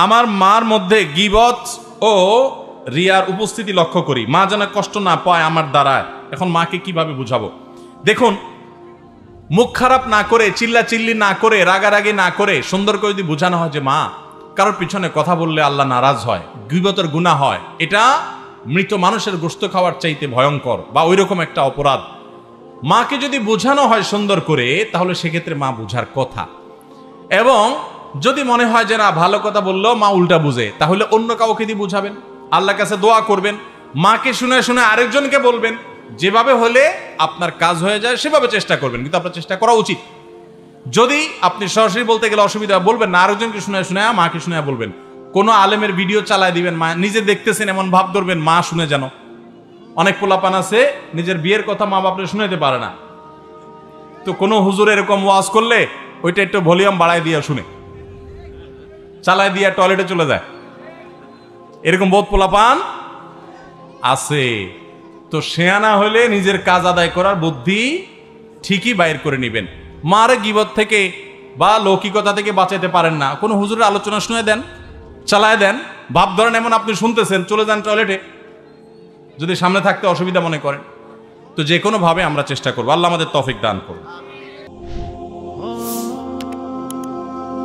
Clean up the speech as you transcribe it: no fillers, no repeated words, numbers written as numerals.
আমার মার মধ্যে গীবত ও রিয়ার উপস্থিতি লক্ষ্য করি, মা যেন কষ্ট না পায় আমার দ্বারায়। এখন মাকে কিভাবে বুঝাবো? দেখুন, মুখ খারাপ না করে, চিল্লাচিল্লি না করে, রাগারাগি না করে সুন্দর করে যদি বোঝানো হয় যে মা, কারোর পিছনে কথা বললে আল্লাহ নারাজ হয়, গীবতের গুনাহ হয়, এটা মৃত মানুষের গোশত খাওয়ার চাইতে ভয়ঙ্কর বা ওইরকম একটা অপরাধ, মাকে যদি বোঝানো হয় সুন্দর করে, তাহলে সেক্ষেত্রে মা বুঝার কথা। এবং যদি মনে হয় যে না, ভালো কথা বললেও মা উল্টা বুঝে, তাহলে অন্য কাউকে দিয়ে বুঝাবেন, আল্লাহর কাছে দোয়া করবেন, মাকে শুনে শুনে আরেকজনকে বলবেন। যেভাবে হলে আপনার কাজ হয়ে যায় সেভাবে চেষ্টা করবেন, কিন্তু আপনার চেষ্টা করা উচিত। যদি আপনি সরাসরি বলতে গেলে অসুবিধা, বলবেন না, আরেকজনকে শুনে শুনে মাকে শুনে বলবেন। কোনো আলেমের ভিডিও চালায় দিবেন, মা নিজে দেখতেছেন এমন ভাব ধরবেন, মা শুনে যেন। অনেক পোলাপান আছে নিজের বিয়ের কথা মা বাপরে শুনাইতে পারে না, তো কোনো হুজুর এরকম ওয়াজ করলে ওইটা একটু ভলিউম বাড়ায় দিয়ে শুনে, চালায় দিয়ে টয়লেটে চলে যায়। এরকম বহুত পোলাপান আছে। তো শেয়ানা হলে নিজের কাজ আদায় করার বুদ্ধি ঠিকই বাইর করে নিবেন। মার গীবত থেকে বা লৌকিকতা থেকে বাঁচাইতে পারেন না, কোনো হুজুরের আলোচনা শুনে দেন, চালায় দেন, ভাব ধরেন এমন আপনি শুনতেছেন, চলে যান টয়লেটে, যদি সামনে থাকতে অসুবিধা মনে করেন। তো যে কোনো ভাবে আমরা চেষ্টা করবো। আল্লাহ আমাদের তৌফিক দান করুন।